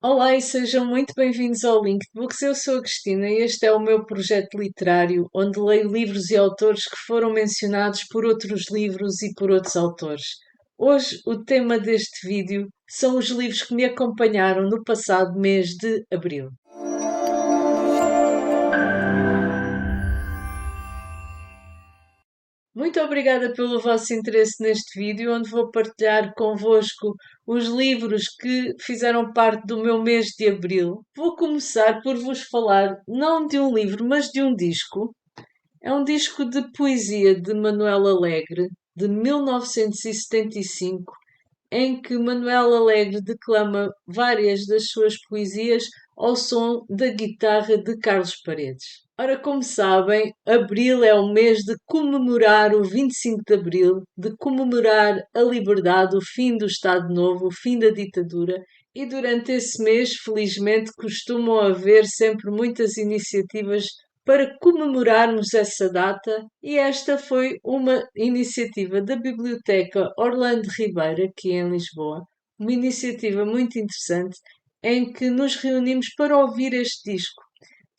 Olá e sejam muito bem-vindos ao Linkbooks. Eu sou a Cristina e este é o meu projeto literário, onde leio livros e autores que foram mencionados por outros livros e por outros autores. Hoje, o tema deste vídeo são os livros que me acompanharam no passado mês de abril. Muito obrigada pelo vosso interesse neste vídeo, onde vou partilhar convosco os livros que fizeram parte do meu mês de abril. Vou começar por vos falar não de um livro, mas de um disco. É um disco de poesia de Manuel Alegre, de 1975, em que Manuel Alegre declama várias das suas poesias ao som da guitarra de Carlos Paredes. Ora, como sabem, abril é o mês de comemorar o 25 de abril, de comemorar a liberdade, o fim do Estado Novo, o fim da ditadura. E durante esse mês, felizmente, costumam haver sempre muitas iniciativas para comemorarmos essa data, e esta foi uma iniciativa da Biblioteca Orlando Ribeiro, aqui em Lisboa, uma iniciativa muito interessante em que nos reunimos para ouvir este disco.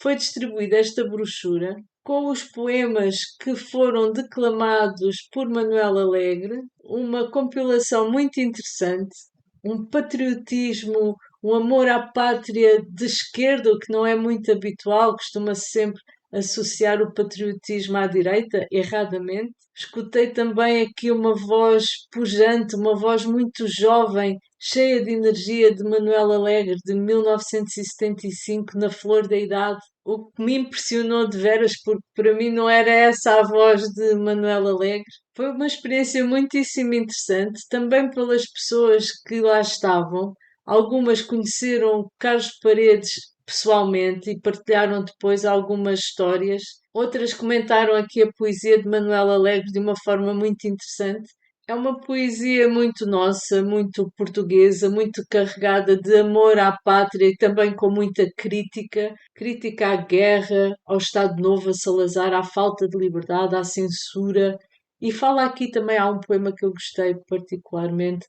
Foi distribuída esta brochura com os poemas que foram declamados por Manuel Alegre, uma compilação muito interessante, um patriotismo, um amor à pátria de esquerda, o que não é muito habitual, costuma-se sempre associar o patriotismo à direita, erradamente. Escutei também aqui uma voz pujante, uma voz muito jovem, cheia de energia, de Manuel Alegre, de 1975, na flor da idade, o que me impressionou de veras, porque para mim não era essa a voz de Manuel Alegre. Foi uma experiência muitíssimo interessante, também pelas pessoas que lá estavam. Algumas conheceram Carlos Paredes pessoalmente e partilharam depois algumas histórias. Outras comentaram aqui a poesia de Manuel Alegre de uma forma muito interessante. É uma poesia muito nossa, muito portuguesa, muito carregada de amor à pátria e também com muita crítica, crítica à guerra, ao Estado Novo, a Salazar, à falta de liberdade, à censura. E fala aqui também, há um poema que eu gostei particularmente,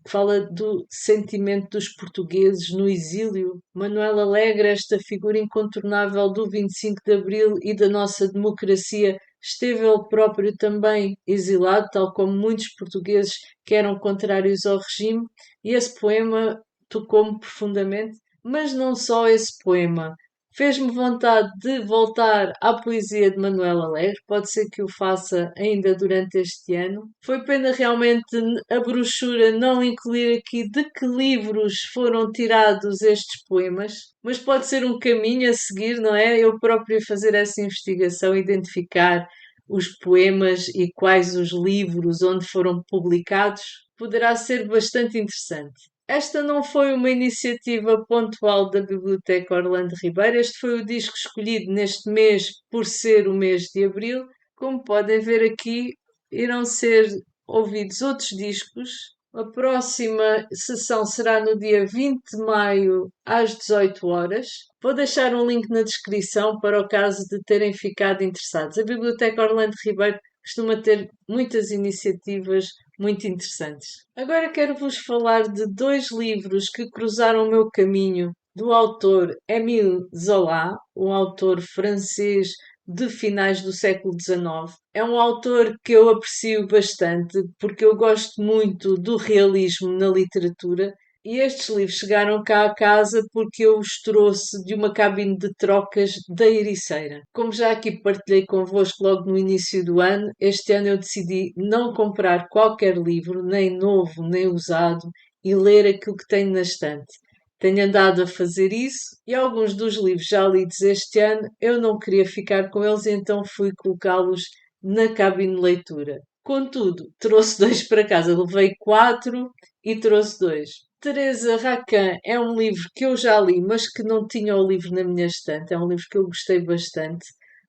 que fala do sentimento dos portugueses no exílio. Manuel Alegre, esta figura incontornável do 25 de Abril e da nossa democracia, esteve ele próprio também exilado, tal como muitos portugueses que eram contrários ao regime, e esse poema tocou-me profundamente, mas não só esse poema. Fez-me vontade de voltar à poesia de Manuel Alegre, pode ser que o faça ainda durante este ano. Foi pena realmente a brochura não incluir aqui de que livros foram tirados estes poemas, mas pode ser um caminho a seguir, não é? Eu própria fazer essa investigação, identificar os poemas e quais os livros onde foram publicados, poderá ser bastante interessante. Esta não foi uma iniciativa pontual da Biblioteca Orlando Ribeiro, este foi o disco escolhido neste mês por ser o mês de abril. Como podem ver aqui, irão ser ouvidos outros discos. A próxima sessão será no dia 20 de maio às 18 horas. Vou deixar um link na descrição para o caso de terem ficado interessados. A Biblioteca Orlando Ribeiro costuma ter muitas iniciativas muito interessantes. Agora quero-vos falar de dois livros que cruzaram o meu caminho, do autor Émile Zola, um autor francês de finais do século XIX. É um autor que eu aprecio bastante porque eu gosto muito do realismo na literatura, e estes livros chegaram cá a casa porque eu os trouxe de uma cabine de trocas da Ericeira. Como já aqui partilhei convosco logo no início do ano, este ano eu decidi não comprar qualquer livro, nem novo, nem usado, e ler aquilo que tenho na estante. Tenho andado a fazer isso e alguns dos livros já lidos este ano eu não queria ficar com eles, então fui colocá-los na cabine de leitura. Contudo, trouxe dois para casa, levei quatro e trouxe dois. Teresa Racan é um livro que eu já li, mas que não tinha o livro na minha estante. É um livro que eu gostei bastante.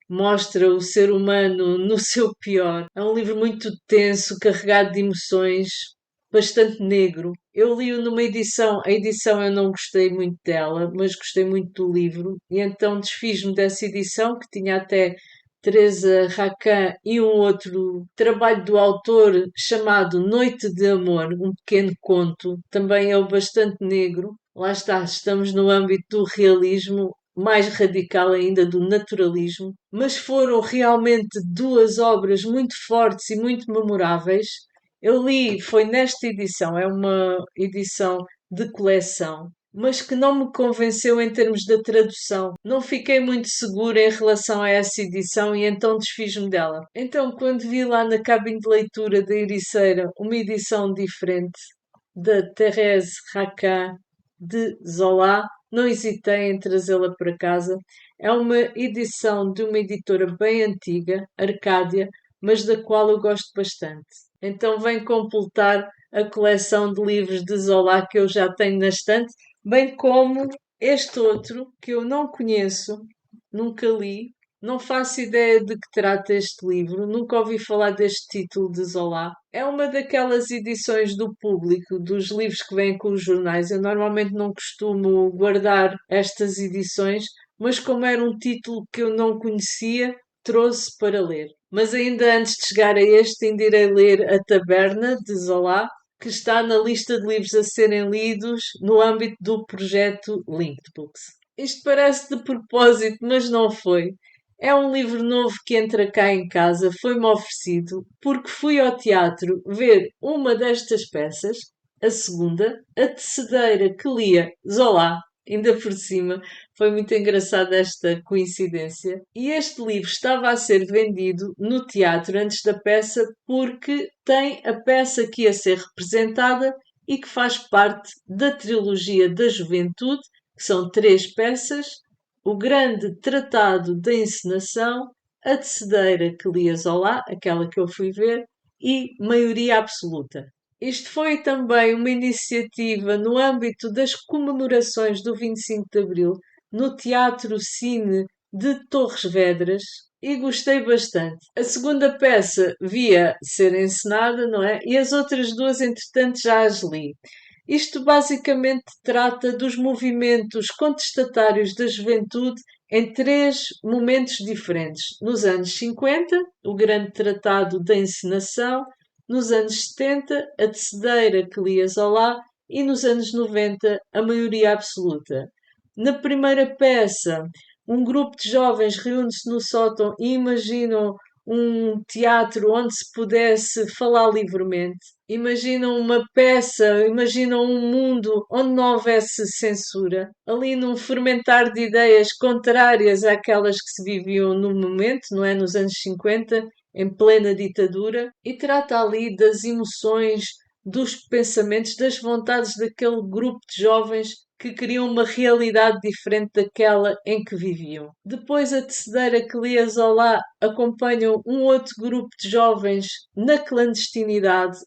Mostra o ser humano no seu pior. É um livro muito tenso, carregado de emoções, bastante negro. Eu li-o numa edição, a edição eu não gostei muito dela, mas gostei muito do livro, e então desfiz-me dessa edição, que tinha até Teresa Racan e um outro trabalho do autor chamado Noite de Amor, um pequeno conto, também ele bastante negro. Lá está, estamos no âmbito do realismo, mais radical ainda do naturalismo, mas foram realmente duas obras muito fortes e muito memoráveis. Eu li, foi nesta edição, é uma edição de coleção, mas que não me convenceu em termos da tradução. Não fiquei muito segura em relação a essa edição e então desfiz-me dela. Então, quando vi lá na cabine de leitura da Ericeira uma edição diferente da Thérèse Raquin de Zola, não hesitei em trazê-la para casa. É uma edição de uma editora bem antiga, Arcádia, mas da qual eu gosto bastante. Então vem completar a coleção de livros de Zola que eu já tenho na estante, bem como este outro que eu não conheço, nunca li, não faço ideia de que trata este livro, nunca ouvi falar deste título de Zola. É uma daquelas edições do público, dos livros que vêm com os jornais. Eu normalmente não costumo guardar estas edições, mas como era um título que eu não conhecia, trouxe para ler. Mas ainda antes de chegar a este, ainda irei ler A Taberna, de Zola, que está na lista de livros a serem lidos no âmbito do projeto Linked Books. Isto parece de propósito, mas não foi. É um livro novo que entra cá em casa, foi-me oferecido, porque fui ao teatro ver uma destas peças, a segunda, a terceira que lia Zola, ainda por cima. Foi muito engraçada esta coincidência. E este livro estava a ser vendido no teatro antes da peça, porque tem a peça que ia ser representada e que faz parte da trilogia da juventude, que são três peças: o grande tratado da encenação, a terceira que lia Zola, aquela que eu fui ver, e maioria absoluta. Isto foi também uma iniciativa no âmbito das comemorações do 25 de Abril, no Teatro Cine de Torres Vedras, e gostei bastante. A segunda peça via ser encenada, não é? E as outras duas, entretanto, já as li. Isto basicamente trata dos movimentos contestatários da juventude em três momentos diferentes. Nos anos 50, o grande tratado da encenação; nos anos 70, a terceira que lia Zola; e nos anos 90, a maioria absoluta. Na primeira peça, um grupo de jovens reúne-se no sótão e imaginam um teatro onde se pudesse falar livremente. Imaginam uma peça, imaginam um mundo onde não houvesse censura, ali num fermentar de ideias contrárias àquelas que se viviam no momento, não é? Nos anos 50, em plena ditadura, e trata ali das emoções, dos pensamentos, das vontades daquele grupo de jovens que queriam uma realidade diferente daquela em que viviam. Depois, a terceira que lia Zola acompanham um outro grupo de jovens na clandestinidade,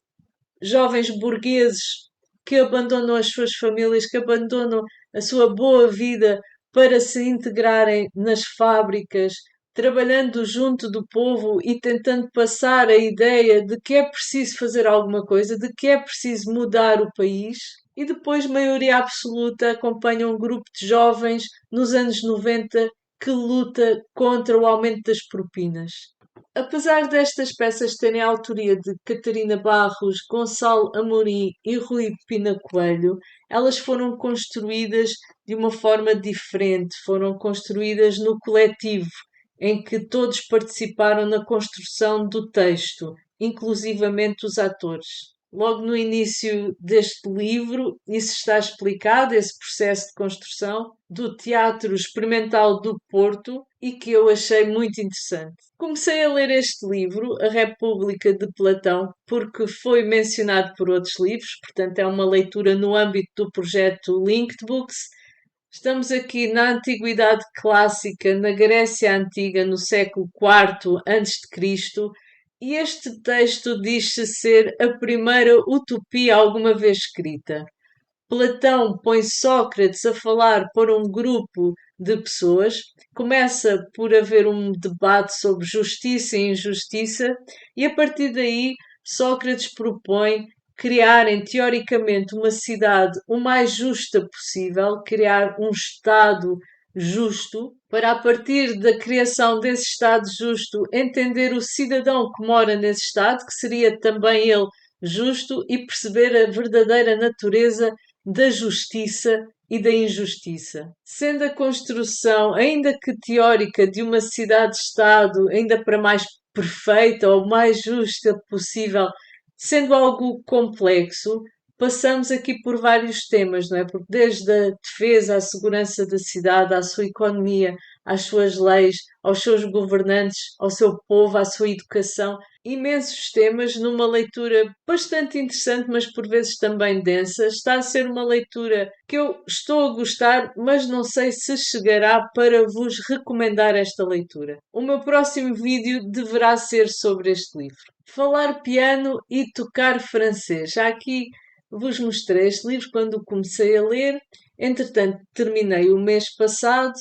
jovens burgueses que abandonam as suas famílias, que abandonam a sua boa vida para se integrarem nas fábricas, trabalhando junto do povo e tentando passar a ideia de que é preciso fazer alguma coisa, de que é preciso mudar o país. E depois, maioria absoluta, acompanha um grupo de jovens nos anos 90 que luta contra o aumento das propinas. Apesar destas peças terem a autoria de Catarina Barros, Gonçalo Amorim e Rui Pina Coelho, elas foram construídas de uma forma diferente, foram construídas no coletivo, em que todos participaram na construção do texto, inclusivamente os atores. Logo no início deste livro, isso está explicado, esse processo de construção do Teatro Experimental do Porto, e que eu achei muito interessante. Comecei a ler este livro, A República de Platão, porque foi mencionado por outros livros, portanto é uma leitura no âmbito do projeto Linked Books. Estamos aqui na Antiguidade Clássica, na Grécia Antiga, no século IV a.C., e este texto diz-se ser a primeira utopia alguma vez escrita. Platão põe Sócrates a falar para um grupo de pessoas, começa por haver um debate sobre justiça e injustiça, e a partir daí Sócrates propõe criarem teoricamente uma cidade o mais justa possível, criar um Estado justo, para a partir da criação desse Estado justo entender o cidadão que mora nesse Estado, que seria também ele justo, e perceber a verdadeira natureza da justiça e da injustiça. Sendo a construção, ainda que teórica, de uma cidade-estado ainda para mais perfeita ou mais justa possível, sendo algo complexo, passamos aqui por vários temas, não é? Porque desde a defesa, à segurança da cidade, à sua economia, às suas leis, aos seus governantes, ao seu povo, à sua educação, imensos temas numa leitura bastante interessante, mas por vezes também densa. Está a ser uma leitura que eu estou a gostar, mas não sei se chegará para vos recomendar esta leitura. O meu próximo vídeo deverá ser sobre este livro. Falar piano e tocar francês. Já aqui vos mostrei este livro quando o comecei a ler. Entretanto, terminei o mês passado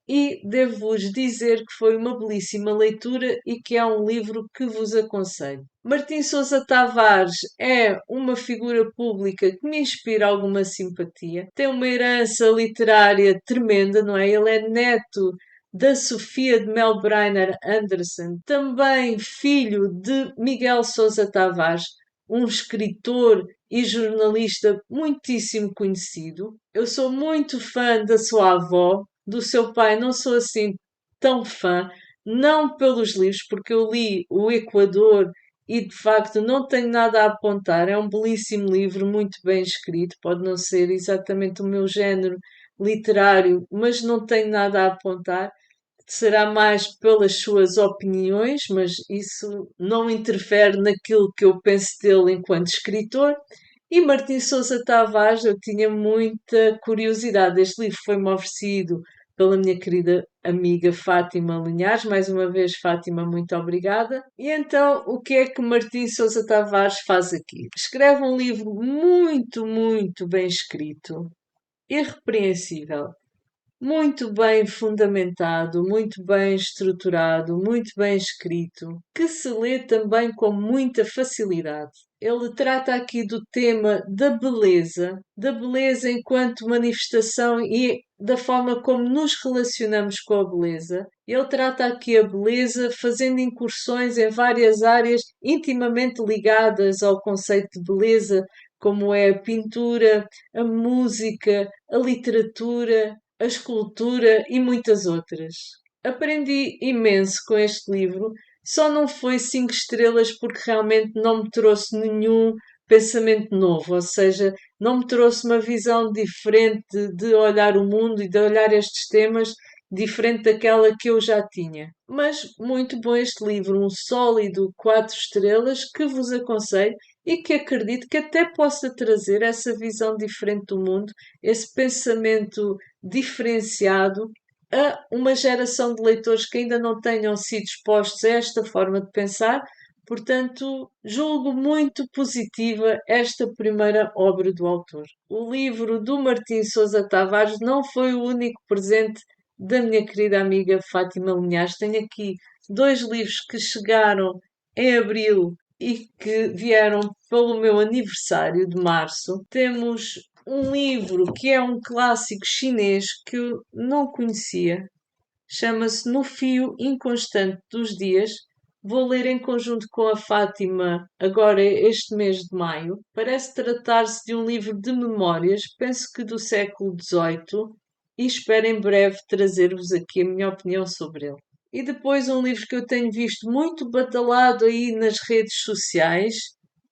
e devo-vos dizer que foi uma belíssima leitura e que é um livro que vos aconselho. Martim Sousa Tavares é uma figura pública que me inspira alguma simpatia. Tem uma herança literária tremenda, não é? Ele é neto da Sofia de Melbreiner Anderson, também filho de Miguel Sousa Tavares, um escritor e jornalista muitíssimo conhecido. Eu sou muito fã da sua avó, do seu pai não sou assim tão fã, não pelos livros, porque eu li O Equador e de facto não tenho nada a apontar. É um belíssimo livro, muito bem escrito, pode não ser exatamente o meu género literário, mas não tenho nada a apontar. Será mais pelas suas opiniões, mas isso não interfere naquilo que eu penso dele enquanto escritor. E Martim Sousa Tavares, eu tinha muita curiosidade. Este livro foi-me oferecido pela minha querida amiga Fátima Linhares. Mais uma vez, Fátima, muito obrigada. E então, o que é que Martim Sousa Tavares faz aqui? Escreve um livro muito, muito bem escrito, irrepreensível, muito bem fundamentado, muito bem estruturado, muito bem escrito, que se lê também com muita facilidade. Ele trata aqui do tema da beleza enquanto manifestação e da forma como nos relacionamos com a beleza. Ele trata aqui a beleza fazendo incursões em várias áreas intimamente ligadas ao conceito de beleza, como é a pintura, a música, a literatura, a escultura e muitas outras. Aprendi imenso com este livro, só não foi 5 estrelas porque realmente não me trouxe nenhum pensamento novo, ou seja, não me trouxe uma visão diferente de olhar o mundo e de olhar estes temas, diferente daquela que eu já tinha. Mas muito bom este livro, um sólido 4 estrelas que vos aconselho e que acredito que até possa trazer essa visão diferente do mundo, esse pensamento diferenciado a uma geração de leitores que ainda não tenham sido expostos a esta forma de pensar. Portanto, julgo muito positiva esta primeira obra do autor. O livro do Martim Sousa Tavares não foi o único presente da minha querida amiga Fátima Linhares. Tenho aqui 2 livros que chegaram em abril e que vieram pelo meu aniversário de março. Temos um livro que é um clássico chinês que eu não conhecia. Chama-se No Fio Inconstante dos Dias. Vou ler em conjunto com a Fátima agora este mês de maio. Parece tratar-se de um livro de memórias, penso que do século XVIII, e espero em breve trazer-vos aqui a minha opinião sobre ele. E depois um livro que eu tenho visto muito badalado aí nas redes sociais,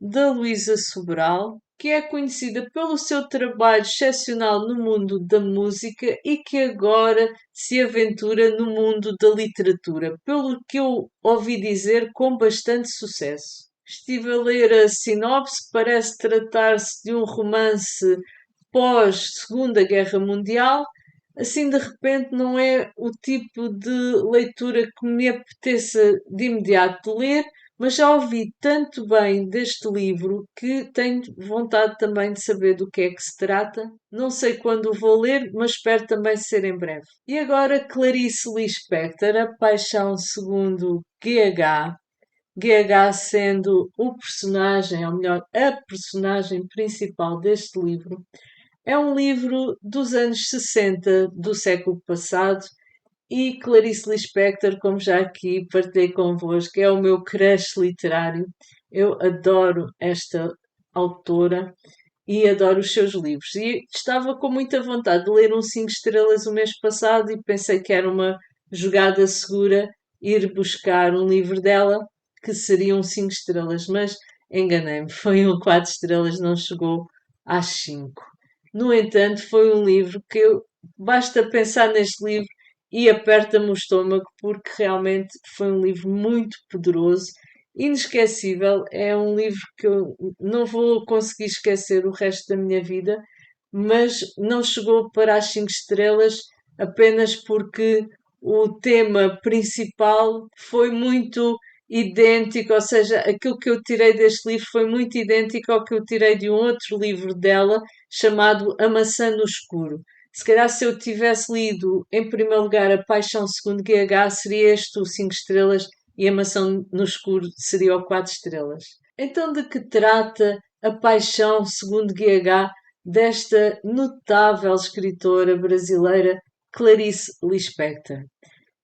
da Luísa Sobral, que é conhecida pelo seu trabalho excepcional no mundo da música e que agora se aventura no mundo da literatura, pelo que eu ouvi dizer com bastante sucesso. Estive a ler a sinopse, parece tratar-se de um romance pós-Segunda Guerra Mundial. Assim, de repente, não é o tipo de leitura que me apeteça de imediato ler, mas já ouvi tanto bem deste livro que tenho vontade também de saber do que é que se trata. Não sei quando o vou ler, mas espero também ser em breve. E agora, Clarice Lispector, A Paixão segundo GH. GH sendo o personagem, ou melhor, a personagem principal deste livro. É um livro dos anos 60 do século passado e Clarice Lispector, como já aqui partilhei convosco, é o meu crush literário. Eu adoro esta autora e adoro os seus livros. E estava com muita vontade de ler um 5 estrelas o mês passado e pensei que era uma jogada segura ir buscar um livro dela que seria um 5 estrelas, mas enganei-me, foi um 4 estrelas, não chegou às 5. No entanto, foi um livro que basta pensar neste livro e aperta-me o estômago, porque realmente foi um livro muito poderoso, inesquecível. É um livro que eu não vou conseguir esquecer o resto da minha vida, mas não chegou para as 5 estrelas apenas porque o tema principal foi muito idêntico, ou seja, aquilo que eu tirei deste livro foi muito idêntico ao que eu tirei de um outro livro dela, chamado A Maçã no Escuro. Se calhar, se eu tivesse lido em primeiro lugar A Paixão segundo GH, seria este o 5 estrelas e A Maçã no Escuro seria o 4 estrelas. Então, de que trata A Paixão segundo GH desta notável escritora brasileira Clarice Lispector?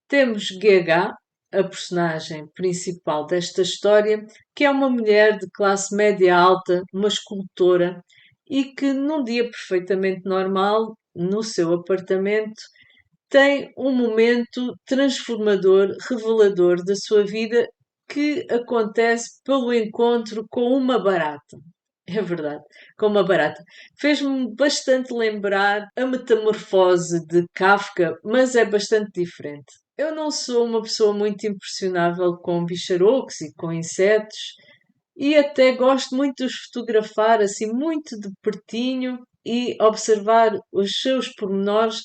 Temos GH, a personagem principal desta história, que é uma mulher de classe média alta, uma escultora, e que num dia perfeitamente normal, no seu apartamento, tem um momento transformador, revelador da sua vida, que acontece pelo encontro com uma barata. É verdade, com uma barata. Fez-me bastante lembrar a Metamorfose de Kafka, mas é bastante diferente. Eu não sou uma pessoa muito impressionável com bicharocos e com insetos, e até gosto muito de os fotografar assim muito de pertinho e observar os seus pormenores,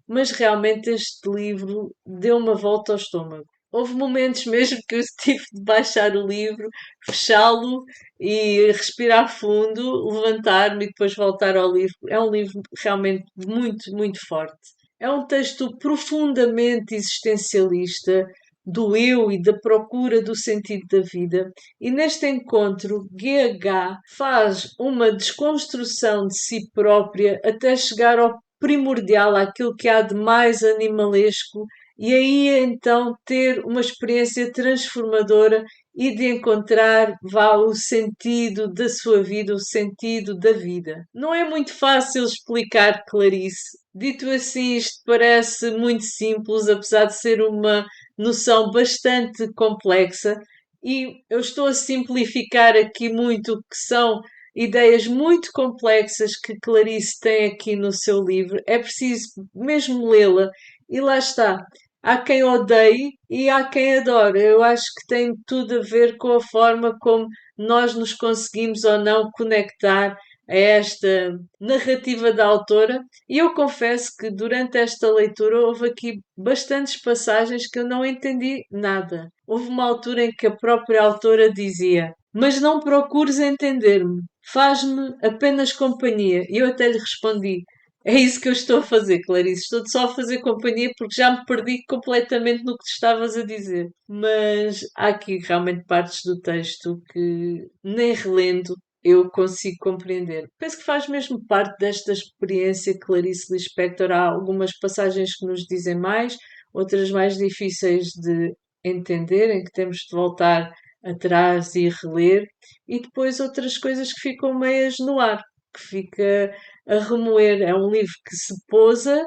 mas realmente este livro deu uma volta ao estômago. Houve momentos mesmo que eu tive de baixar o livro, fechá-lo e respirar fundo, levantar-me e depois voltar ao livro. É um livro realmente muito, muito forte. É um texto profundamente existencialista do eu e da procura do sentido da vida. E neste encontro, GH faz uma desconstrução de si própria até chegar ao primordial, àquilo que há de mais animalesco, e aí então ter uma experiência transformadora e de encontrar o sentido da sua vida, o sentido da vida. Não é muito fácil explicar, Clarice. Dito assim, isto parece muito simples, apesar de ser uma noção bastante complexa, e eu estou a simplificar aqui muito o que são ideias muito complexas que Clarice tem aqui no seu livro. É preciso mesmo lê-la, e lá está. Há quem odeie e há quem adore. Eu acho que tem tudo a ver com a forma como nós nos conseguimos ou não conectar a esta narrativa da autora. E eu confesso que durante esta leitura houve aqui bastantes passagens que eu não entendi nada. Houve uma altura em que a própria autora dizia: Mas não procures entender-me, faz-me apenas companhia. E eu até lhe respondi: É isso que eu estou a fazer, Clarice. Estou só a fazer companhia porque já me perdi completamente no que te estavas a dizer. Mas há aqui realmente partes do texto que nem relendo eu consigo compreender. Penso que faz mesmo parte desta experiência Clarice Lispector. Há algumas passagens que nos dizem mais, outras mais difíceis de entender, em que temos de voltar atrás e reler, e depois outras coisas que ficam meias no ar, que fica a remoer. É um livro que se pousa,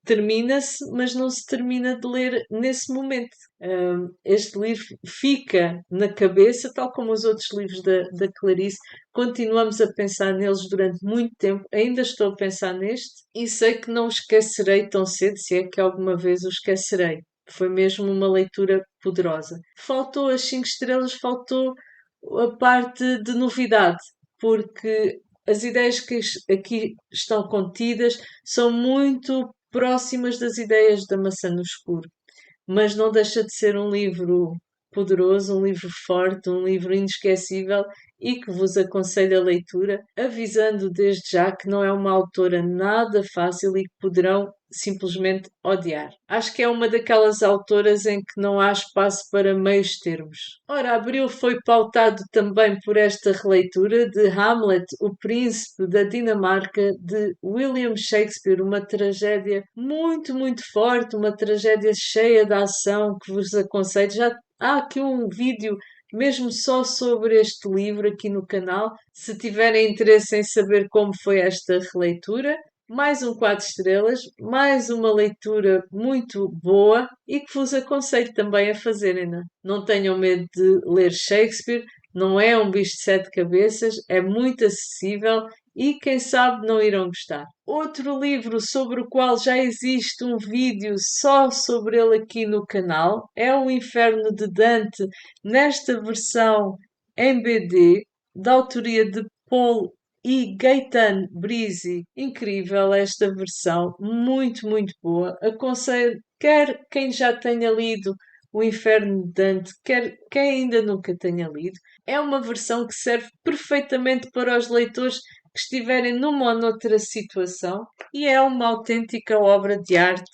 termina-se, mas não se termina de ler nesse momento. Este livro fica na cabeça, tal como os outros livros da Clarice. Continuamos a pensar neles durante muito tempo. Ainda estou a pensar neste e sei que não o esquecerei tão cedo, se é que alguma vez o esquecerei. Foi mesmo uma leitura poderosa. Faltou as 5 estrelas, faltou a parte de novidade, porque as ideias que aqui estão contidas são muito próximas das ideias da Maçã no Escuro, mas não deixa de ser um livro poderoso, um livro forte, um livro inesquecível e que vos aconselho a leitura, avisando desde já que não é uma autora nada fácil e que poderão simplesmente odiar. Acho que é uma daquelas autoras em que não há espaço para meios termos. Ora, abril foi pautado também por esta releitura de Hamlet, o Príncipe da Dinamarca, de William Shakespeare, uma tragédia muito, muito forte, uma tragédia cheia de ação que vos aconselho. Já há aqui um vídeo mesmo só sobre este livro aqui no canal, se tiverem interesse em saber como foi esta releitura. Mais um 4 estrelas, mais uma leitura muito boa e que vos aconselho também a fazerem. Não tenham medo de ler Shakespeare, não é um bicho de sete cabeças, é muito acessível e quem sabe não irão gostar. Outro livro sobre o qual já existe um vídeo só sobre ele aqui no canal é O Inferno de Dante, nesta versão em BD, da autoria de Paul e Gaetan Brizzi. Incrível esta versão, muito, muito boa. Aconselho quer quem já tenha lido O Inferno de Dante, quer quem ainda nunca tenha lido. É uma versão que serve perfeitamente para os leitores que estiverem numa ou noutra situação e é uma autêntica obra de arte.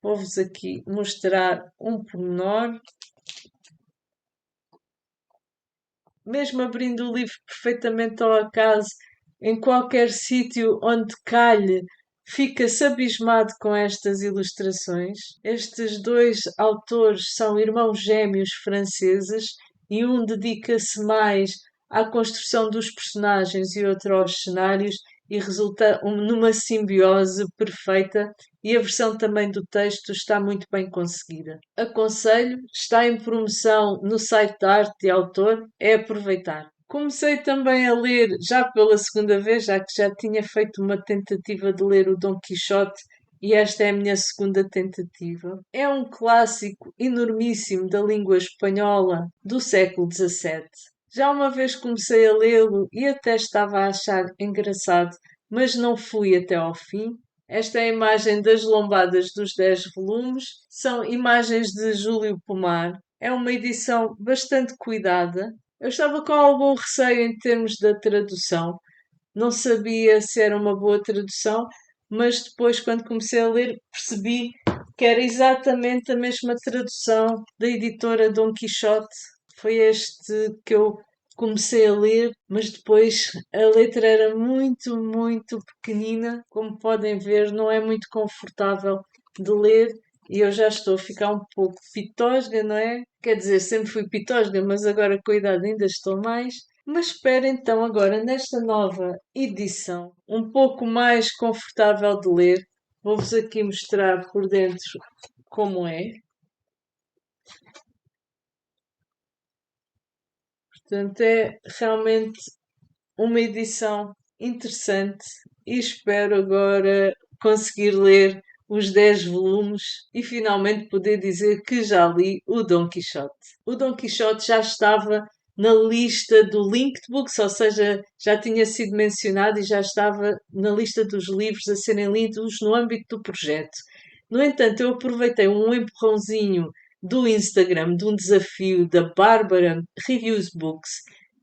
Vou-vos aqui mostrar um pormenor. Mesmo abrindo o livro perfeitamente ao acaso, em qualquer sítio onde calhe, fica-se abismado com estas ilustrações. Estes dois autores são irmãos gêmeos franceses e um dedica-se mais à construção dos personagens e outro aos cenários e resulta numa simbiose perfeita e a versão também do texto está muito bem conseguida. Aconselho, está em promoção no site da Arte de Autor, é aproveitar. Comecei também a ler, já pela segunda vez, já que já tinha feito uma tentativa de ler o Dom Quixote e esta é a minha segunda tentativa. É um clássico enormíssimo da língua espanhola do século XVII. Já uma vez comecei a lê-lo e até estava a achar engraçado, mas não fui até ao fim. Esta é a imagem das lombadas dos 10 volumes, são imagens de Júlio Pomar. É uma edição bastante cuidada. Eu estava com algum receio em termos da tradução, não sabia se era uma boa tradução, mas depois, quando comecei a ler, percebi que era exatamente a mesma tradução da editora Dom Quixote. Foi este que eu comecei a ler, mas depois a letra era muito, muito pequenina. Como podem ver, não é muito confortável de ler e eu já estou a ficar um pouco pitosga, não é? Quer dizer, sempre fui pitosga, mas agora com a idade ainda estou mais. Mas espero então agora nesta nova edição, um pouco mais confortável de ler. Vou-vos aqui mostrar por dentro como é. Portanto, é realmente uma edição interessante e espero agora conseguir ler os 10 volumes e finalmente poder dizer que já li o Dom Quixote. O Dom Quixote já estava na lista do Linked Books, ou seja, já tinha sido mencionado e já estava na lista dos livros a serem lidos no âmbito do projeto. No entanto, eu aproveitei um empurrãozinho do Instagram, de um desafio da Bárbara Reviews Books,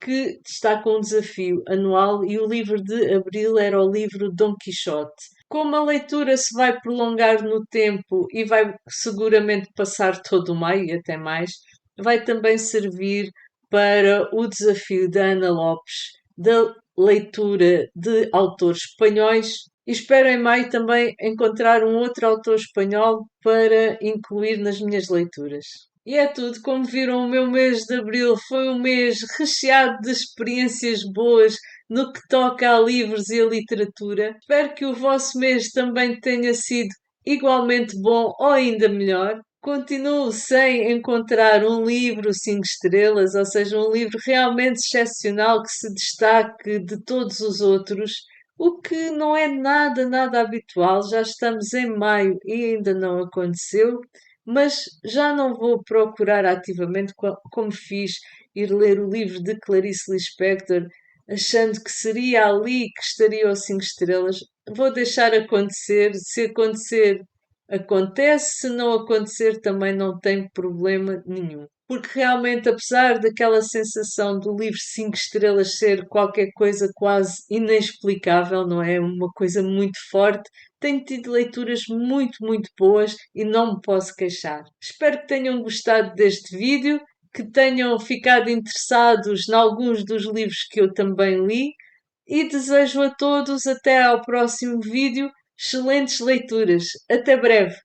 que está com um desafio anual e o livro de abril era o livro Dom Quixote. Como a leitura se vai prolongar no tempo e vai seguramente passar todo o maio e até mais, vai também servir para o desafio da Ana Lopes da leitura de autores espanhóis. E espero em maio também encontrar um outro autor espanhol para incluir nas minhas leituras. E é tudo, como viram, o meu mês de abril foi um mês recheado de experiências boas no que toca a livros e a literatura. Espero que o vosso mês também tenha sido igualmente bom ou ainda melhor. Continuo sem encontrar um livro 5 estrelas, ou seja, um livro realmente excepcional que se destaque de todos os outros, o que não é nada, nada habitual. Já estamos em maio e ainda não aconteceu, mas já não vou procurar ativamente, como fiz, ir ler o livro de Clarice Lispector, achando que seria ali que estaria o 5 estrelas. Vou deixar acontecer, se acontecer acontece, se não acontecer também não tem problema nenhum. Porque realmente, apesar daquela sensação do livro 5 estrelas ser qualquer coisa quase inexplicável, não é? Uma coisa muito forte, tenho tido leituras muito, muito boas e não me posso queixar. Espero que tenham gostado deste vídeo, que tenham ficado interessados em alguns dos livros que eu também li e desejo a todos até ao próximo vídeo excelentes leituras. Até breve!